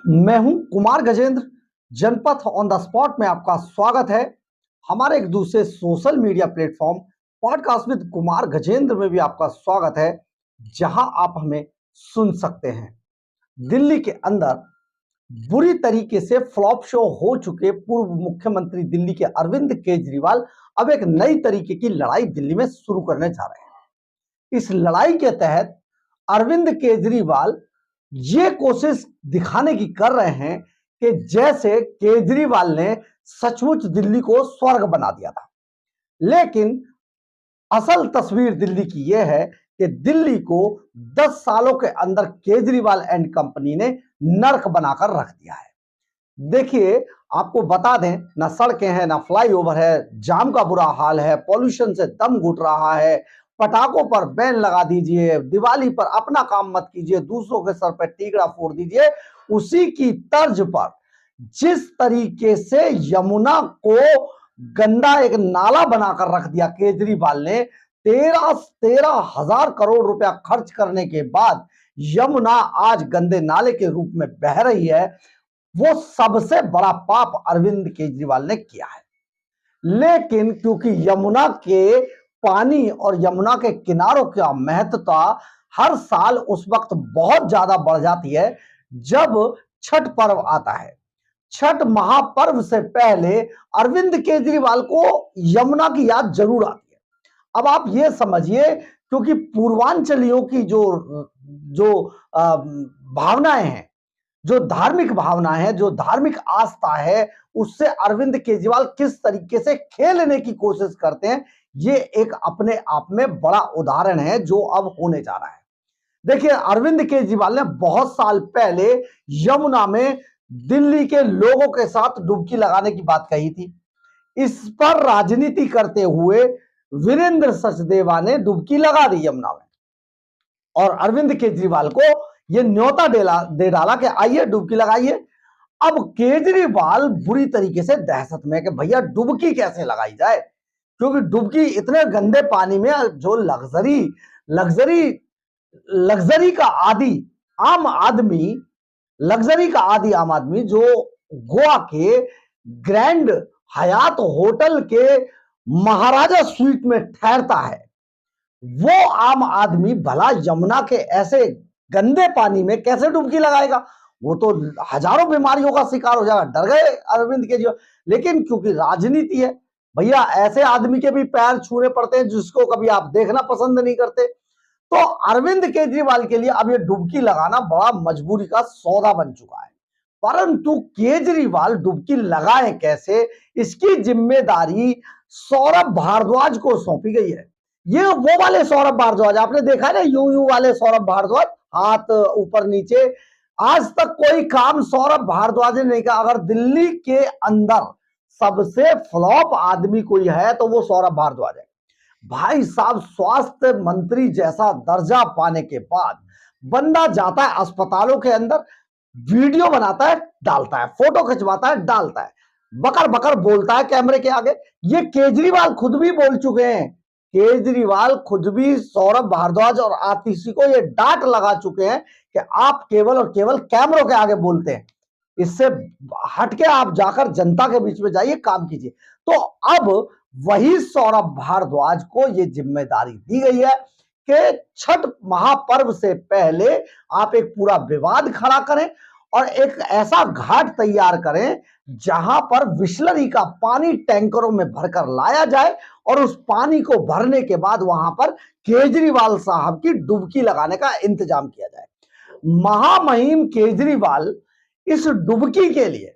मैं हूं कुमार गजेंद्र। जनपथ on the spot में आपका स्वागत है। हमारे एक दूसरे social media platform podcast with Kumar Gajendra में भी आपका स्वागत है, जहां आप हमें सुन सकते हैं। दिल्ली के अंदर बुरी तरीके से फ्लॉप शो हो चुके पूर्व मुख्यमंत्री दिल्ली के अरविंद केजरीवाल अब एक नई तरीके की लड़ाई दिल्ली में शुरू करने जा रहे हैं। इस लड़ाई के तहत अरविंद केजरीवाल ये कोशिश दिखाने की कर रहे हैं कि जैसे केजरीवाल ने सचमुच दिल्ली को स्वर्ग बना दिया था, लेकिन असल तस्वीर दिल्ली की यह है कि दिल्ली को 10 सालों के अंदर केजरीवाल एंड कंपनी ने नर्क बनाकर रख दिया है। देखिए, आपको बता दें, ना सड़कें हैं, ना फ्लाईओवर है, जाम का बुरा हाल है, पॉल्यूशन से दम घुट रहा है, पटाखों पर बैन लगा दीजिए, दिवाली पर अपना काम मत कीजिए, दूसरों के सर पर टीकड़ा फोड़ दीजिए। उसी की तर्ज पर जिस तरीके से यमुना को गंदा एक नाला बनाकर रख दिया केजरीवाल ने, 13,000 करोड़ रुपया खर्च करने के बाद यमुना आज गंदे नाले के रूप में बह रही है। वो सबसे बड़ा पाप अरविंद केजरीवाल ने किया है। लेकिन क्योंकि यमुना के पानी और यमुना के किनारों का महत्वता हर साल उस वक्त बहुत ज्यादा बढ़ जाती है जब छठ पर्व आता है। छठ महापर्व से पहले अरविंद केजरीवाल को यमुना की याद जरूर आती है। अब आप ये समझिए, क्योंकि पूर्वांचलियों की जो जो भावनाएं हैं, जो धार्मिक भावना है, जो धार्मिक आस्था है, उससे अरविंद केजरीवाल किस तरीके से खेलने की कोशिश करते हैं, ये एक अपने आप में बड़ा उदाहरण है जो अब होने जा रहा है। देखिए, अरविंद केजरीवाल ने बहुत साल पहले यमुना में दिल्ली के लोगों के साथ डुबकी लगाने की बात कही थी। इस पर राजनीति करते हुए वीरेंद्र सचदेवा ने डुबकी लगा दी यमुना में, और अरविंद केजरीवाल को यह न्योता दे डाला कि आइए डुबकी लगाइए। अब केजरीवाल बुरी तरीके से दहशत में कि भैया डुबकी कैसे लगाई जाए, क्योंकि डुबकी इतने गंदे पानी में जो लग्जरी का आदि आम आदमी आम आदमी जो गोवा के ग्रैंड हयात होटल के महाराजा स्वीट में ठहरता है, वो आम आदमी भला यमुना के ऐसे गंदे पानी में कैसे डुबकी लगाएगा? वो तो हजारों बीमारियों का शिकार हो जाएगा। डर गए अरविंद केजरीवाल। लेकिन क्योंकि राजनीति है भैया, ऐसे आदमी के भी पैर छूने पड़ते हैं जिसको कभी आप देखना पसंद नहीं करते। तो अरविंद केजरीवाल के लिए अब ये डुबकी लगाना बड़ा मजबूरी का सौदा बन चुका है। परंतु केजरीवाल डुबकी लगाए कैसे, इसकी जिम्मेदारी सौरभ भारद्वाज को सौंपी गई है। ये वो वाले सौरभ भारद्वाज, आपने देखा है ना, यूं वाले सौरभ भारद्वाज, हाथ ऊपर नीचे। आज तक कोई काम सौरभ भारद्वाज ने नहीं किया। अगर दिल्ली के अंदर सबसे फ्लॉप आदमी कोई है तो वो सौरभ भारद्वाज है। भाई साहब, स्वास्थ्य मंत्री जैसा दर्जा पाने के बाद बंदा जाता है अस्पतालों के अंदर, वीडियो बनाता है, डालता है, फोटो खिंचवाता है, डालता है, बकर बकर बोलता है कैमरे के आगे। ये केजरीवाल खुद भी बोल चुके हैं। केजरीवाल खुद भी सौरभ भारद्वाज और आतिशी को ये डांट लगा चुके हैं कि आप केवल और केवल कैमरों के आगे बोलते हैं, इससे हटके आप जाकर जनता के बीच में जाइए, काम कीजिए। तो अब वही सौरभ भारद्वाज को यह जिम्मेदारी दी गई है कि छठ महापर्व से पहले आप एक पूरा विवाद खड़ा करें और एक ऐसा घाट तैयार करें जहां पर बिसलरी का पानी टैंकरों में भरकर लाया जाए और उस पानी को भरने के बाद वहां पर केजरीवाल साहब की डुबकी लगाने का इंतजाम किया जाए। महामहिम केजरीवाल इस डुबकी के लिए,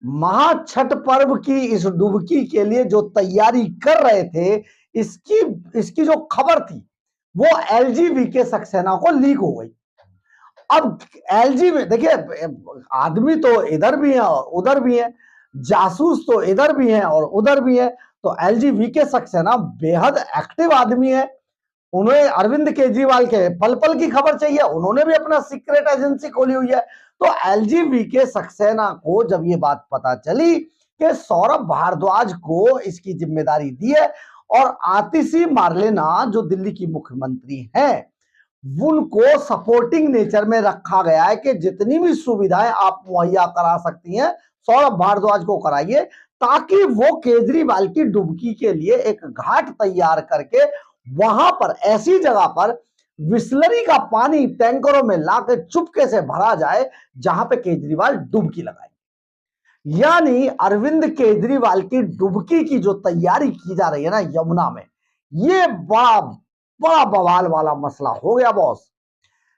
महाछठ पर्व की इस डुबकी के लिए जो तैयारी कर रहे थे, इसकी जो खबर थी वो एलजीबीके सक्सेना को लीक हो गई। अब एलजी में देखिए, आदमी तो इधर भी है और उधर भी है, जासूस तो इधर भी है और उधर भी है। तो एलजीबीके सक्सेना बेहद एक्टिव आदमी है। उन्हें अरविंद केजरीवाल के पल पल की खबर चाहिए, उन्होंने भी अपना सीक्रेट एजेंसी खोली हुई है। तो एलजीबीके सक्सेना को जब ये बात पता चली कि सौरभ भारद्वाज को इसकी जिम्मेदारी दी है और आतिशी मार्लेना जो दिल्ली की मुख्यमंत्री हैं, उनको सपोर्टिंग नेचर में रखा गया है कि जितनी भी सुविधाएं आप मुहैया करा सकती हैं सौरभ भारद्वाज को कराइए, ताकि वो केजरीवाल की डुबकी के लिए एक घाट तैयार करके वहां पर ऐसी जगह पर बिसलरी का पानी टैंकरों में लाकर चुपके से भरा जाए जहां पे केजरीवाल डुबकी लगाए। यानी अरविंद केजरीवाल की डुबकी की जो तैयारी की जा रही है ना यमुना में, ये बड़ा बड़ा बवाल वाला मसला हो गया बॉस।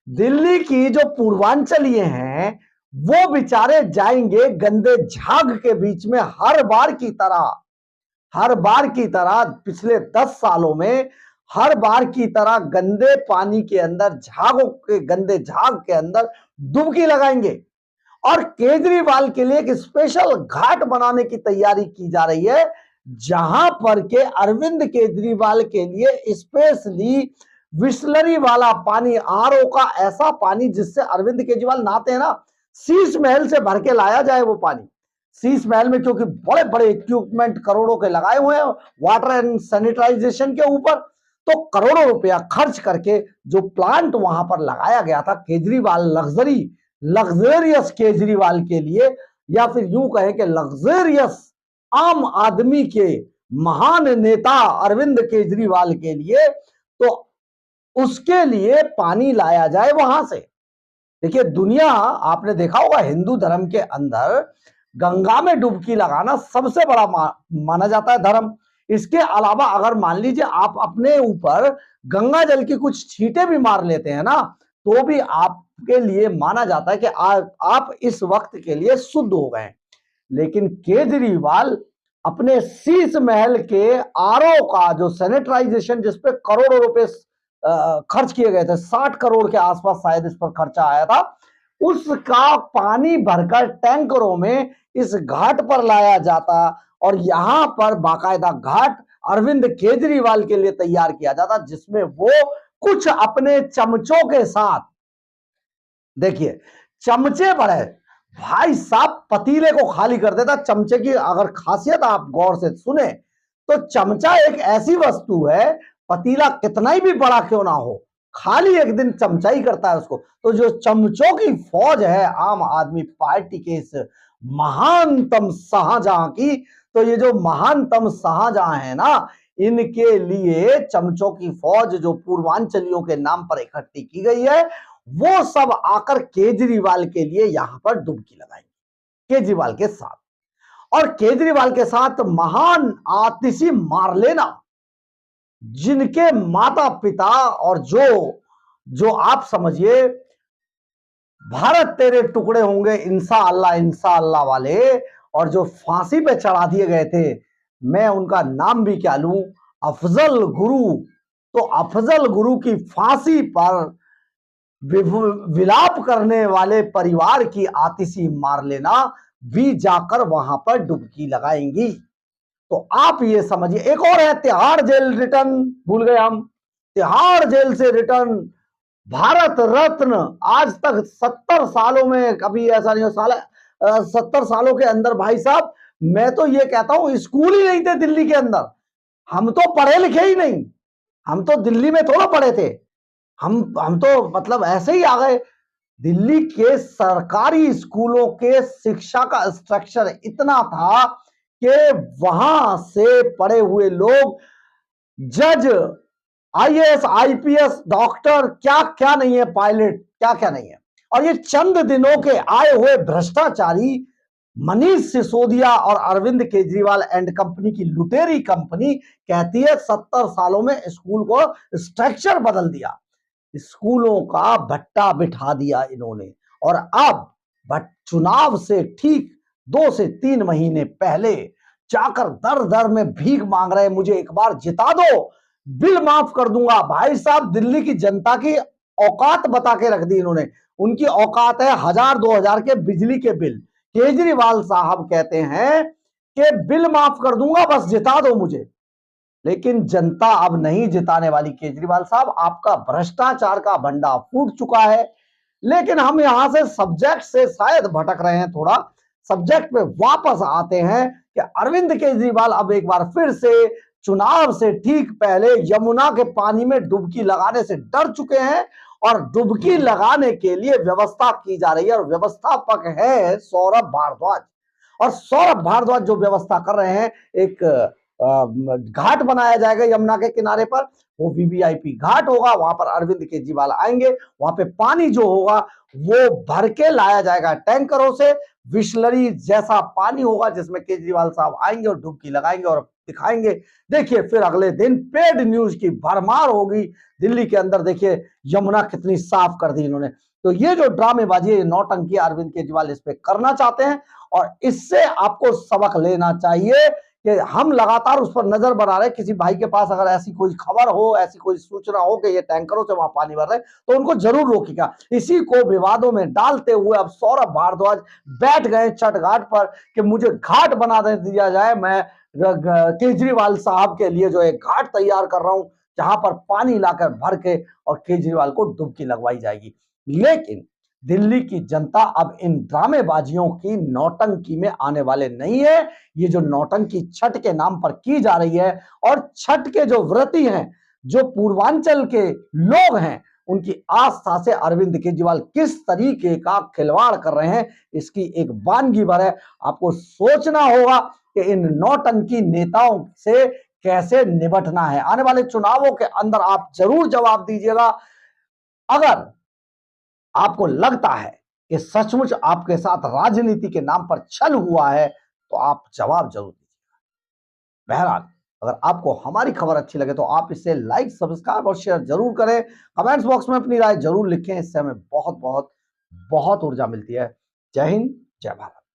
दिल्ली की जो पूर्वांचलीय हैं वो बेचारे जाएंगे गंदे झाग के बीच में हर बार की तरह पिछले 10 सालों में हर बार की तरह गंदे पानी के अंदर गंदे झाग के अंदर डुबकी लगाएंगे। और केजरीवाल के लिए एक स्पेशल घाट बनाने की तैयारी की जा रही है, जहां पर के अरविंद केजरीवाल के लिए स्पेशली बिसलरी वाला पानी, आरओ का ऐसा पानी जिससे अरविंद केजरीवाल नहाते हैं ना, शीश महल से भर के लाया जाए वो पानी। शीश महल में क्योंकि बड़े बड़े इक्विपमेंट करोड़ों के लगाए हुए हैं वाटर एंड सैनिटाइजेशन के ऊपर, तो करोड़ों रुपया खर्च करके जो प्लांट वहां पर लगाया गया था केजरीवाल लग्जरियस केजरीवाल के लिए, या फिर यूं कहें कि लग्जरियस आम आदमी के महान नेता अरविंद केजरीवाल के लिए, तो उसके लिए पानी लाया जाए वहां से। देखिए दुनिया, आपने देखा होगा हिंदू धर्म के अंदर गंगा में डुबकी लगाना सबसे बड़ा माना जाता है धर्म। इसके अलावा अगर मान लीजिए आप अपने ऊपर गंगा जल की कुछ छींटे भी मार लेते हैं ना, तो भी आपके लिए माना जाता है कि आप इस वक्त के लिए शुद्ध हो गए। लेकिन केजरीवाल अपने शीश महल के आरओ का जो सैनिटाइजेशन, जिसपे करोड़ों रुपए खर्च किए गए थे, 60 करोड़ के आसपास शायद इस पर खर्चा आया था, उसका पानी भरकर टैंकरों में इस घाट पर लाया जाता और यहां पर बाकायदा घाट अरविंद केजरीवाल के लिए तैयार किया जाता, जिसमें वो कुछ अपने चमचों के साथ, देखिए चमचे बड़े भाई साहब पतीले को खाली कर देता। चमचे की अगर खासियत आप गौर से सुने तो चमचा एक ऐसी वस्तु है, पतीला कितना ही भी बड़ा क्यों ना हो, खाली एक दिन चमचा ही करता है उसको। तो जो चमचों की फौज है आम आदमी पार्टी के इस महानतम शाहजहां की, तो ये जो महानतम शाहजहां है ना, इनके लिए चमचों की फौज जो पूर्वांचलियों के नाम पर इकट्ठी की गई है, वो सब आकर केजरीवाल के लिए यहां पर डुबकी लगाएंगे केजरीवाल के साथ। और केजरीवाल के साथ महान आतिशी मारलेना, जिनके माता पिता और जो आप समझिए भारत तेरे टुकड़े होंगे इंशाअल्लाह वाले, और जो फांसी पे चढ़ा दिए गए थे, मैं उनका नाम भी क्या लूं, अफजल गुरु। तो अफजल गुरु की फांसी पर विलाप करने वाले परिवार की आतिशी मारलेना भी जाकर वहां पर डुबकी लगाएंगी। तो आप ये समझिए। एक और है तिहाड़ जेल रिटर्न, भूल गए हम, तिहाड़ जेल से रिटर्न भारत रत्न। आज तक 70 सालों में कभी ऐसा नहीं हो, 70 सालों के अंदर भाई साहब, मैं तो ये कहता हूं स्कूल ही नहीं थे दिल्ली के अंदर। हम तो पढ़े लिखे ही नहीं, हम तो दिल्ली में थोड़ा पढ़े थे, हम तो मतलब ऐसे ही आ गए। दिल्ली के सरकारी स्कूलों के शिक्षा का स्ट्रक्चर इतना था कि वहां से पढ़े हुए लोग जज, आईएएस, आईपीएस, डॉक्टर, क्या क्या नहीं है, पायलट, क्या क्या नहीं है। और ये चंद दिनों के आए हुए भ्रष्टाचारी मनीष सिसोदिया और अरविंद केजरीवाल एंड कंपनी की लुटेरी कंपनी कहती है 70 सालों में स्कूल को स्ट्रक्चर बदल दिया, स्कूलों का भट्टा बिठा दिया इन्होंने। और अब चुनाव से ठीक 2 से 3 महीने पहले जाकर दर दर में भीख मांग रहे हैं, मुझे एक बार जिता दो, बिल माफ कर दूंगा। भाई साहब दिल्ली की जनता की औकात बता के रख दी इन्होंने। उनकी औकात है 1000-2000 के बिजली के बिल। केजरीवाल साहब कहते हैं कि बिल माफ कर दूंगा, बस जिता दो मुझे। लेकिन जनता अब नहीं जिताने वाली केजरीवाल साहब, आपका भ्रष्टाचार का भंडा फूट चुका है। लेकिन हम यहां से सब्जेक्ट से शायद भटक रहे हैं, थोड़ा सब्जेक्ट पे वापस आते हैं कि अरविंद केजरीवाल अब एक बार फिर से चुनाव से ठीक पहले यमुना के पानी में डुबकी लगाने से डर चुके हैं और डुबकी लगाने के लिए व्यवस्था की जा रही है, और व्यवस्थापक है सौरभ भारद्वाज। और सौरभ भारद्वाज जो व्यवस्था कर रहे हैं, एक घाट बनाया जाएगा यमुना के किनारे पर, वो वीवीआईपी घाट होगा। वहां पर अरविंद केजरीवाल आएंगे, वहां पे पानी जो होगा वो भर के लाया जाएगा टैंकरों से, बिस्लरी जैसा पानी होगा जिसमें केजरीवाल साहब आएंगे और डुबकी लगाएंगे और दिखाएंगे। देखिए फिर अगले दिन पेड न्यूज की भरमार होगी दिल्ली के अंदर। देखिए यमुना कितनी साफ कर दी इन्होंने। तो ये जो ड्रामेबाजी है, नौटंकी अरविंद केजरीवाल इस पे करना चाहते हैं, और इससे आपको सबक लेना चाहिए कि हम लगातार उस पर नजर बना रहे हैं। किसी भाई के पास अगर ऐसी कोई खबर हो, ऐसी कोई सूचना हो कि ये टैंकरों से वहां पानी भर रहे, तो उनको जरूर रोकेगा। इसी को विवादों में डालते हुए अब सौरभ भारद्वाज बैठ गए छठ घाट पर कि मुझे घाट बना दे दिया जाए, मैं केजरीवाल साहब के लिए जो एक घाट तैयार कर रहा हूं जहां पर पानी लाकर भर के और केजरीवाल को डुबकी लगवाई जाएगी। लेकिन दिल्ली की जनता अब इन ड्रामेबाजियों की नौटंकी में आने वाले नहीं है। ये जो नौटंकी छठ के नाम पर की जा रही है, और छठ के जो व्रती हैं, जो पूर्वांचल के लोग हैं, उनकी आस्था से अरविंद केजरीवाल किस तरीके का खिलवाड़ कर रहे हैं, इसकी एक वानगी भर है। आपको सोचना होगा कि इन नौटंकी नेताओं से कैसे निपटना है। आने वाले चुनावों के अंदर आप जरूर जवाब दीजिएगा। अगर आपको लगता है कि सचमुच आपके साथ राजनीति के नाम पर छल हुआ है, तो आप जवाब जरूर दीजिएगा। बहरहाल, अगर आपको हमारी खबर अच्छी लगे तो आप इसे लाइक, सब्सक्राइब और शेयर जरूर करें। कमेंट्स बॉक्स में अपनी राय जरूर लिखें, इससे हमें बहुत बहुत बहुत ऊर्जा मिलती है। जय हिंद, जय भारत।